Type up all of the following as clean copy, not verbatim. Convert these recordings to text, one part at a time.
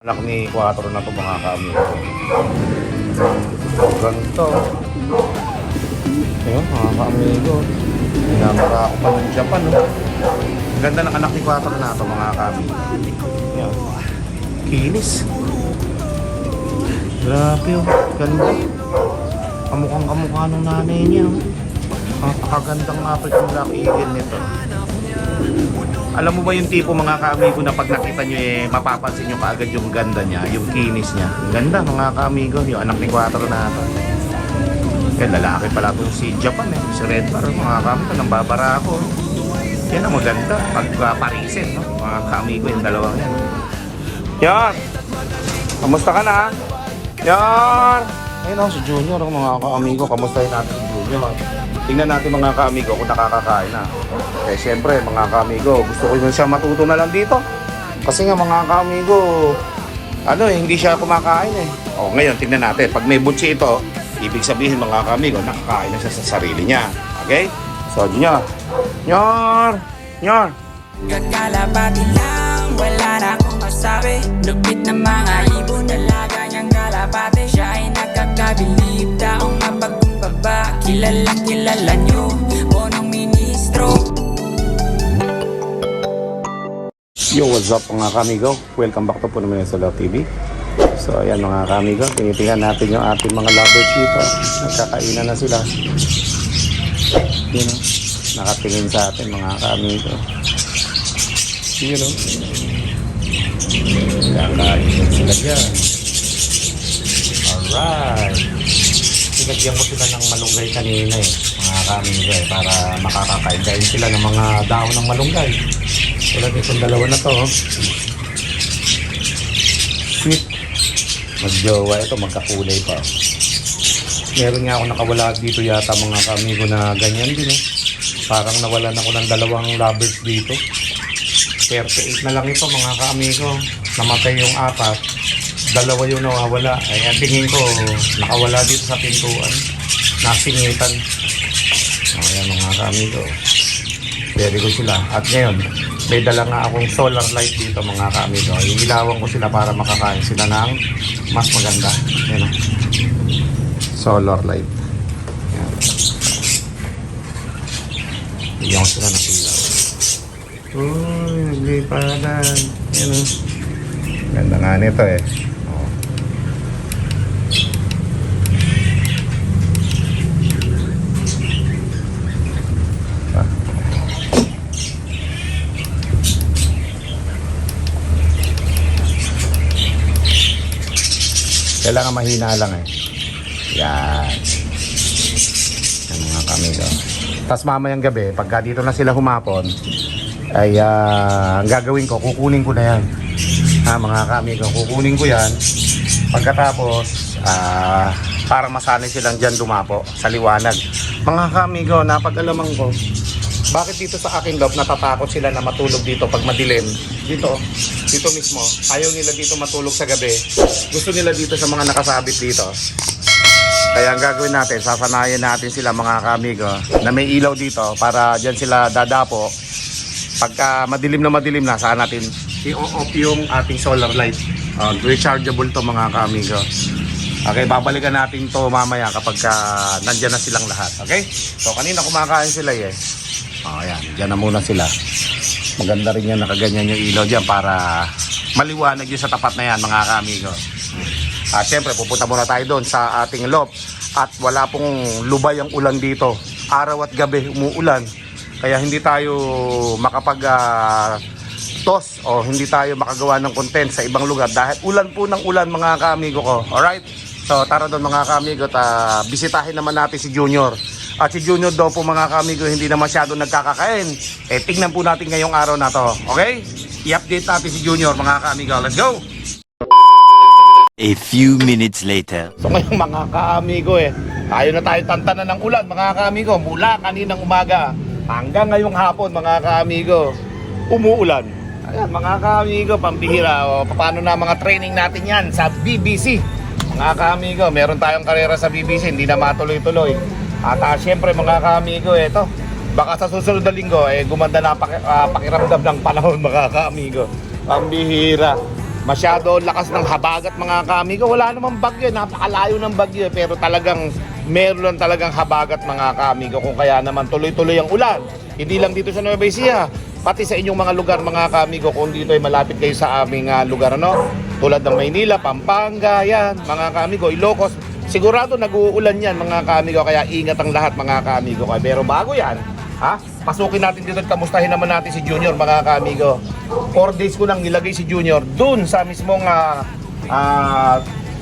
Anak ni 4 na to mga ka-amigo. Ganito. Ayun mga ka-amigo. Pinamara ako pa ng Japan. Ganda ng anak ni 4 na to mga ka-amigo. Yan. Kinis. Grabe oh. Ganda. Kamukhang kamukha ng nanay niya. Napakagandang African Black Eagle nito. Alam mo ba yung tipo mga ka-amigo na pag nakita nyo mapapansin nyo kaagad yung ganda niya, yung kinis niya. Ang ganda mga ka-amigo, yung anak ni 4 na ito. Yan, lalaki pala ito si Japan si Red Bar, mga ka-amigo, nang babara ako. Yan ang maganda, pag parisin, no? Mga ka-amigo, yung dalawang yan. Yan! Kamusta ka na? Yan! Ayun ako si Junior, mga ka-amigo, kamustahin natin si Junior. Tingnan natin mga ka-amigo kung nakakakain na. Eh siyempre mga ka-amigo, gusto ko yun siya matuto na lang dito. Kasi nga mga ka-amigo, hindi siya kumakain O ngayon, tingnan natin. Pag may butsi ito, ibig sabihin mga ka-amigo, nakakain na siya sa sarili niya. Okay? So, Junior. Junior! Kakalapati lang, wala na akong masabi. Lupit na mga ibon, dalaga niyang kalapati. Siya ay nakakabilib, taong mapagkumbaba. Kilala niyo, bonong ministro. Yo, what's up mga ka-amigo? Welcome back to Puno Sa Love TV. So, ayan mga ka-amigo, tinitingnan natin yung ating mga lovers dito. Nagkakainan na sila. Yun, nakatingin sa atin mga ka-amigo. Yun, kakain sila dyan. Alright. Sinagyan ko sila ng malunggay kanina mga ka-amigo para makakakain sila ng mga dahon ng malunggay. Tulad itong dalawa na to. Sweet. Magjowa ito, magkakulay pa. Meron nga ako nakawala dito yata mga ka-amigo na ganyan din Parang nawalan ako ng dalawang lovers dito. 38 na lang ito mga ka-amigo. Namatay yung 4. Dalawa yung nawawala. Ay tingin ko nakawala dito sa pintuan. Nasingitan. Ayan mga ka-amigo. Very good sila. At ngayon, may dala nga akong solar light dito mga ka-amigo. Ilawan ko sila para makakain sila ng mas maganda. Ayan solar light. Ayan. Bigyan ko sila ng ilaw. Uy, naglipadan. Ayan ganda nga nito Kailangan mahina lang Yan. Yan mga kamigo. Tapos mamayang gabi, pagka dito na sila humapon, ay ang gagawin ko, kukunin ko na yan. Mga kamigo, kukunin ko yan. Pagkatapos, para masanay silang dyan dumapo sa liwanag. Mga kamigo, napag-alaman ko, bakit dito sa aking loob natatakot sila na matulog dito pag madilim? Dito mismo. Ayaw nila dito matulog sa gabi. Gusto nila dito sa mga nakasabit dito. Kaya ang gagawin natin, sasanayan natin sila mga ka-amigo na may ilaw dito para dyan sila dadapo. Pagka madilim na, saan natin i-off yung ating solar light. Rechargeable to mga ka-amigo. Okay, babalikan natin to mamaya kapag nandyan na silang lahat. Okay? So kanina kumakain sila ayan, dyan na muna sila. Maganda rin yan, nakaganyan yung ilaw dyan para maliwanag yun sa tapat na yan mga ka-amigo. At syempre pupunta muna tayo doon sa ating loob. At wala pong lubay ang ulan dito. Araw at gabi umuulan. Kaya hindi tayo makapag-toss o hindi tayo makagawa ng content sa ibang lugar dahil ulan po ng ulan mga ka-amigo ko. Alright? So tara doon mga ka-amigo at bisitahin naman natin si Junior. At si Junior daw po mga ka-amigo hindi na masyado nagkakakain. Tignan po natin ngayong araw na to. Okay? I-update natin si Junior mga ka-amigo. Let's go! A few minutes later. So ngayong mga ka-amigo tayo na tayo tantanan ng ulan mga ka-amigo. Mula kaninang umaga hanggang ngayong hapon mga ka-amigo, umuulan. Ayan mga ka-amigo, pambihira. Paano na mga training natin yan sa BBC. Mga ka-amigo, meron tayong karera sa BBC, hindi na matuloy-tuloy. At syempre mga ka-amigo, ito, baka sa susunod na linggo, gumanda na pakiramdam ng panahon mga ka-amigo. Pambihira. masyado lakas ng habagat mga kaamigo. Wala namang bagyo, napakalayo ng bagyo pero talagang meron lang talagang habagat mga kaamigo. Kung kaya naman tuloy-tuloy ang ulan. Hindi lang dito sa Nueva Ecija, pati sa inyong mga lugar mga kaamigo. Kung dito ay malapit kayo sa aming lugar, ano? Tulad ng Maynila, Pampanga, yan mga kaamigo, Ilocos. Sigurado nag-uulan yan mga kaamigo, kaya ingat ang lahat mga kaamigo. Pero bago yan, ha? Pasukin natin dito at kamustahin naman natin si Junior mga kaamigo. 4 days ko nang nilagay si Junior dun sa mismong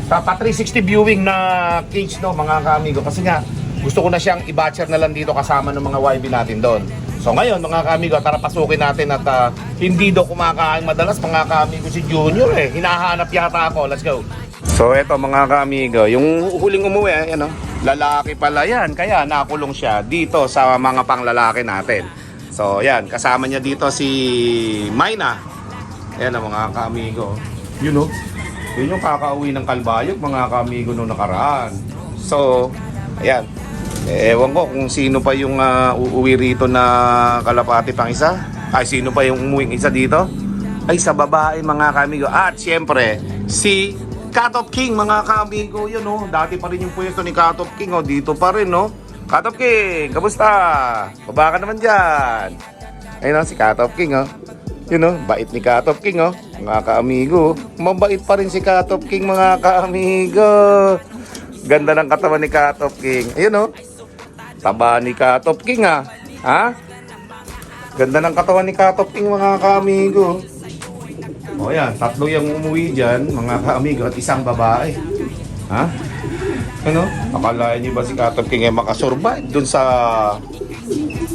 sa 360 viewing na cage no mga kaamigo. Kasi nga gusto ko na siyang i-batcher na lang dito kasama ng mga YB natin doon. So ngayon mga kaamigo, tara pasukin natin at hindi daw kumakain madalas mga kaamigo si Junior eh. Hinahanap yata ako. Let's go. So eto mga kaamigo, yung huling umuwi ano, lalaki pala yan, kaya nakulong siya dito sa mga panglalaki natin. So yan, kasama niya dito si Mayna. Ayan ang mga kaamigo. Yun know, yun yung kakauwi ng Kalbayog mga kaamigo nung nakaraan. So, ayan. Ewan ko kung sino pa yung uuwi rito na kalapati pang isa. Ay, sino pa yung umuwing isa dito? Ay, sa babae mga kaamigo. At syempre, si Cut of King mga kaamigo, yun oh. Dati pa rin yung pwesto ni Cut of King oh. Dito pa rin no. Cut of King, kamusta? Baba ka naman dyan. Ayun oh, si Cut of King oh. Yun oh, bait ni Cut of King oh. Mga kaamigo, mabait pa rin si Cut of King mga kaamigo. Ganda ng katawan ni Cut of King. Ayun oh. Taba ni Cut of King ah. Ha? Ganda ng katawan ni Cut of King mga kaamigo. O yan, 3 yung umuwi dyan, mga kaamigo, at isang babae. Ha? Ano? Akalain niyo ba si Cut of King ay makasurvive dun sa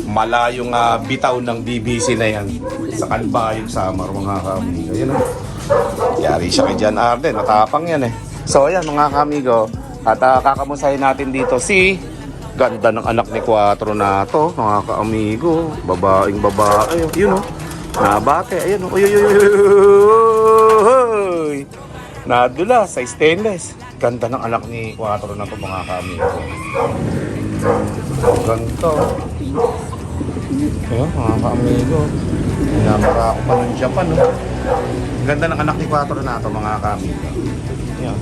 malayong bitaw ng BBC na yan? Sa Kalbayog Samar, mga kaamigo. Yan o. Yari siya kay John Arden, matapang yan eh. So ayan mga kaamigo, at kakamusahin natin dito si ganda ng anak ni Quatro na to, mga kaamigo. Babaeng babae, yun o. Nabate, ayun, uy, uy, uy, uy, nadula sa stainless. Ganda ng anak ni Quatro na ito mga kaamigo. Ganito. Ayun, mga kaamigo. Namara ako pa ng Japan, no? Ganda ng anak ni Quatro na ito mga kaamigo. Ayun.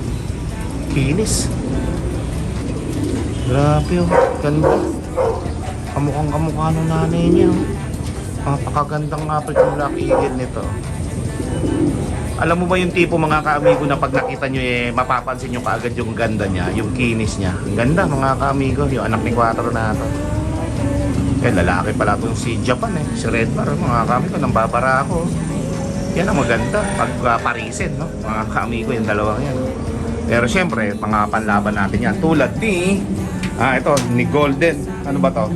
Kinis. Grabe, oh. Ganda. Kamukhang kamukha ng nanay niya, oh. Napakagandang African Black Eagle nito. Alam mo ba yung tipo mga kaamigo na pag nakita nyo mapapansin nyo kaagad yung ganda niya, yung kinis niya. Ang ganda mga kaamigo, yung anak ni Quatro na ito. Lalaki pala itong si Japan si Red Bar, mga kaamigo, nang babara ako. Yan ang maganda pag parisin, no? Mga kaamigo, yung dalawang yan. Pero syempre, mga panlaban natin yan. Tulad ni, ito, ni Golden. Ano ba to?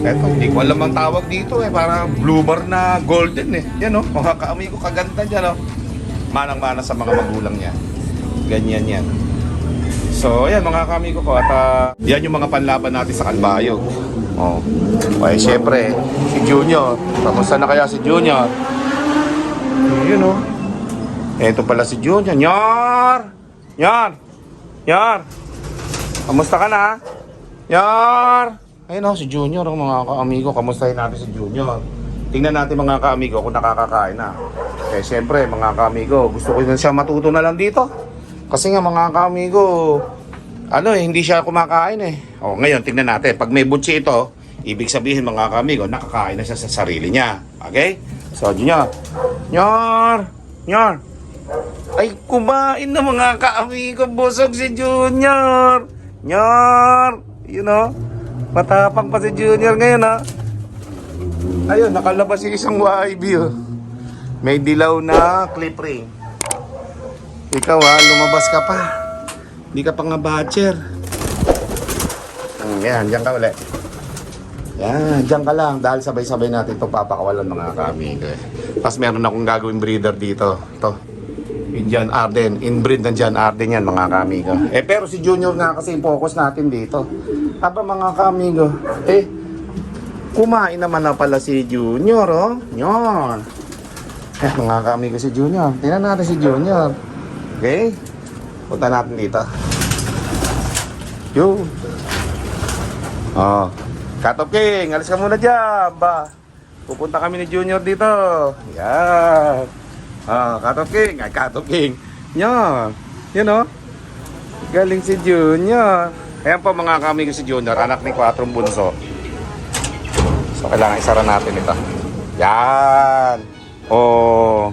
Eto, hindi ko alam ang tawag dito para blue bar na golden Yan o, mga kaamigo, kaganda dyan o. Manang-mana sa mga magulang niya. Ganyan yan. So, ayan mga kaamigo ko. At yan yung mga panlaban natin sa Kalbayog. O, okay, syempre, si Junior. Kamusta na kaya si Junior? Yun o. Eto pala si Junior. Nyar! Nyar! Nyar! Kamusta ka na? Nyar! Ayun o, si Junior, mga kaamigo. Kamustahin natin si Junior. Tingnan natin mga kaamigo kung nakakakain na. Siyempre mga kaamigo, gusto ko na siya matuto na lang dito. Kasi nga mga kaamigo, hindi siya kumakain O ngayon, tingnan natin. Pag may butsi ito, ibig sabihin mga kaamigo, nakakain na siya sa sarili niya. Okay? So, Junior. Junior! Junior! Ay, kumain na mga kaamigo. Busog si Junior! Junior! You know? Matapang pa si Junior ngayon Ayun, nakalabas yung isang YB May dilaw na clip ring. Ikaw lumabas ka pa. Hindi ka pa nga batcher. Yan, dyan ka ulit. Yan, dyan ka lang. Dahil sabay-sabay natin itong papakawalan mga kaamigo Tapos meron akong gagawin breeder dito. Ito. Yung John Arden. Inbreed ng John Arden yan mga kaamigo pero si Junior nga kasi yung focus natin dito. Aba mga kaamigo, kumain naman na pala si Junior, Yan. Mga kaamigo si Junior. Tingnan natin si Junior. Okay? Punta natin dito. Yo. Cut of King, alis ka muna dyan, ba? Pupunta kami ni Junior dito. Yan. Cut of King. Ay, Cut of King. Yan. Yan o. Galing si Junior. Ayan po mga kamigo si Junior, anak ni 4 bunso. So, kailangan isara natin ito. Yan. Oh.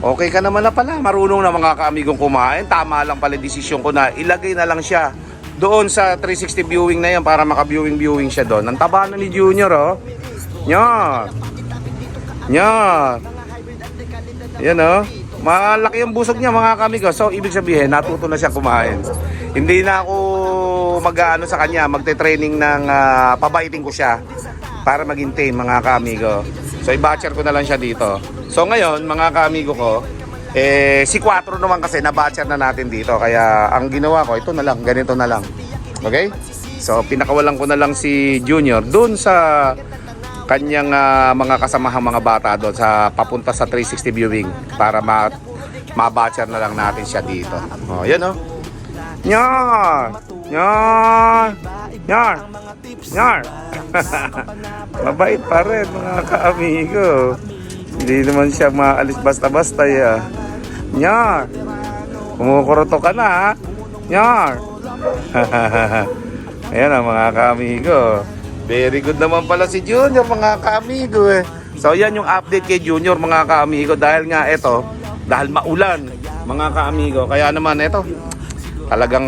Okay ka naman na pala. Marunong na mga kaamigong kumain. Tama lang pala desisyon ko na ilagay na lang siya doon sa 360 viewing na yan para maka-viewing siya doon. Ang taba na ni Junior, oh. Yan. Yan. Yan, oh. Malaki ang busog niya mga kamigo. So, ibig sabihin, natuto na siya kumain. Hindi na ako mag-ano sa kanya, magte-training ng pabaiting ko siya para maging tame mga kamigo. So, i-batcher ko na lang siya dito. So, ngayon, mga kamigo ko, si 4 naman kasi na-batcher na natin dito. Kaya, ang ginawa ko, ito na lang, ganito na lang. Okay? So, pinakawalan ko na lang si Junior dun sa kanyang mga kasamahang mga bata doon sa papunta sa 360 viewing para ma-batcher na lang natin siya dito. Oh, yan oh. Nyar! Nyar! Nyar! Nyar! Mabait pa rin mga kaamigo. Hindi naman siya maalis basta-basta ya. Nyar! Kumukuroto ka na ha? Nyar! Ayan ang mga kaamigo. Very good naman pala si Junior mga kaamigo eh. So yan yung update kay Junior mga kaamigo. Dahil nga ito, dahil maulan mga kaamigo. Kaya naman ito, talagang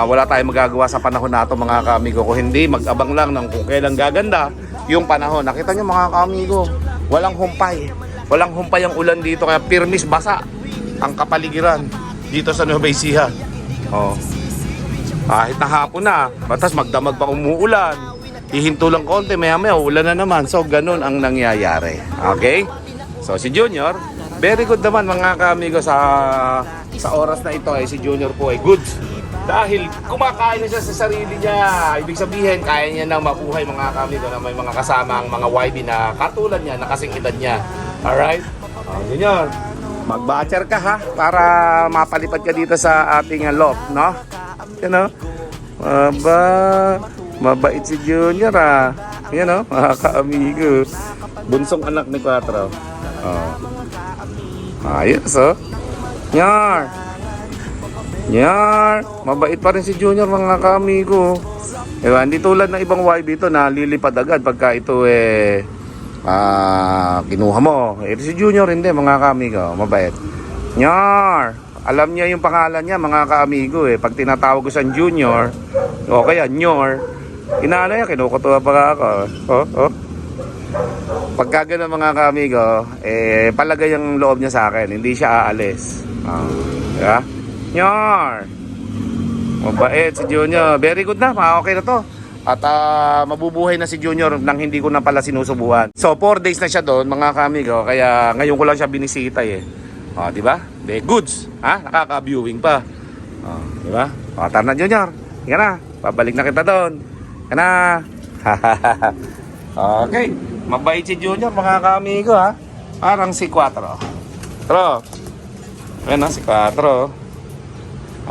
wala tayong magagawa sa panahon na ito mga kaamigo. Kung hindi, mag-abang lang ng kung kailan gaganda yung panahon. Nakita nyo mga kaamigo, walang humpay. Walang humpay ang ulan dito. Kaya pirmis basa ang kapaligiran dito sa Nueva Ecija. Oh. Kahit na hapon na, batas magdamag pa umuulan. Hihinto lang konti, maya-maya ulan na naman. So, ganun ang nangyayari. Okay? So, si Junior, very good naman mga kaamigo sa oras na ito ay si Junior po ay goods. Dahil kumakain na siya sa sarili niya. Ibig sabihin, kaya niya nang mabuhay mga kaamigo na may mga kasama ang mga YB na katulad niya, na kasing edad niya. Alright? Junior, mag-batcher ka ha para mapalipad ka dito sa ating loft, no? You know? Mabait si Junior ah. Yan o, mga kaamigo. Bunsong anak ni 4. Oh. Ayos oh. Nyar! Nyar! Mabait pa rin si Junior mga kaamigo. Diba? Hindi tulad ng ibang YB ito na lilipad agad pagka ito kinuha mo. Ito si Junior hindi mga kaamigo. Mabait. Nyar! Alam niya yung pangalan niya mga kaamigo eh. Pag tinatawag ko sa Junior o kaya Nyor, inaano yan, kinukutuwa pa ako. Oh. Pagka ganun mga kaamigo, palagay ang loob niya sa akin. Hindi siya aalis. Diba? Nyor! Mabait si Junior. Very good na. Okay na to. At mabubuhay na si Junior nang hindi ko na pala sinusubuan. So 4 days na siya doon mga kaamigo. Kaya ngayon ko lang siya binisita eh. Diba? The goods. Nakaka-viewing pa. Diba? Tara na Junior. Ika na. Pabalik na kita doon. Na. Okay. Mabait si Junior mga kaamigo ha. Parang si 4. Pero ayan si 4.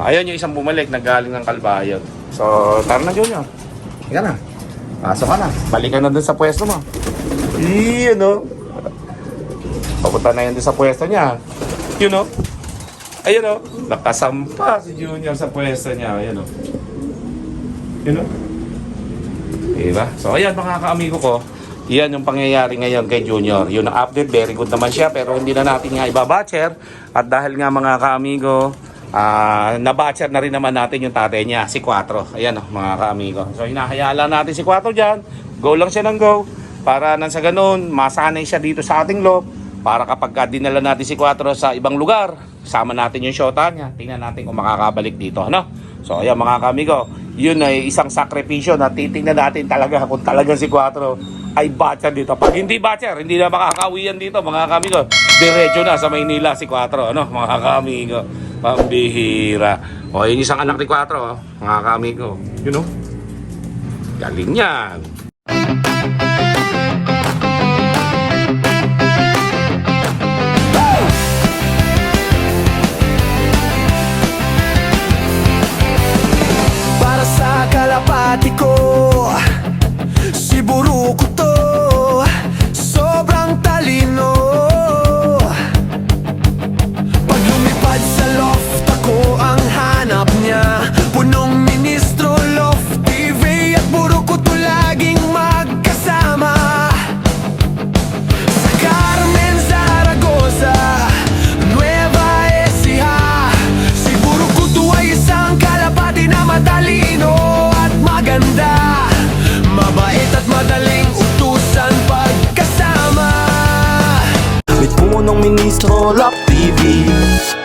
Ayan yung isang bumalik na galing ng Kalbayog. So tara na Junior. Ika na. Pasok ka na. Balik ka na dun sa pwesto mo. Iyan o. Papunta na yan dun sa pwesto niya. You know. Ayun o. Nakasampa si Junior sa pwesto niya. Ayun o. You know. Diba? So ayan mga kaamigo ko, yan yung pangyayari ngayon kay Junior. Yun ang update, very good naman siya pero hindi na natin nga ibabatcher. At dahil nga mga kaamigo, nabatcher na rin naman natin yung tatay niya, si 4. Ayan mga kaamigo. So hinahayaan natin si 4 dyan, go lang siya ng go. Para nang sa ganun, masanay siya dito sa ating loob. Para kapag dinala natin si 4 sa ibang lugar, sama natin yung shota niya. Tingnan natin kung makakabalik dito. So ayan mga kaamigo, yun ay isang sakripisyo na titingnan natin talaga kung talagang si 4 ay batcher dito. Pag hindi batcher, hindi na makakauwian dito mga kaamigo. Diretso na sa Maynila si 4, mga kaamigo. Pambihira. Yun isang anak ni 4, mga kaamigo. You know? Galing yan. Para sa kalapati ko, si Buruko to, sobrang talino. Troll Up TV.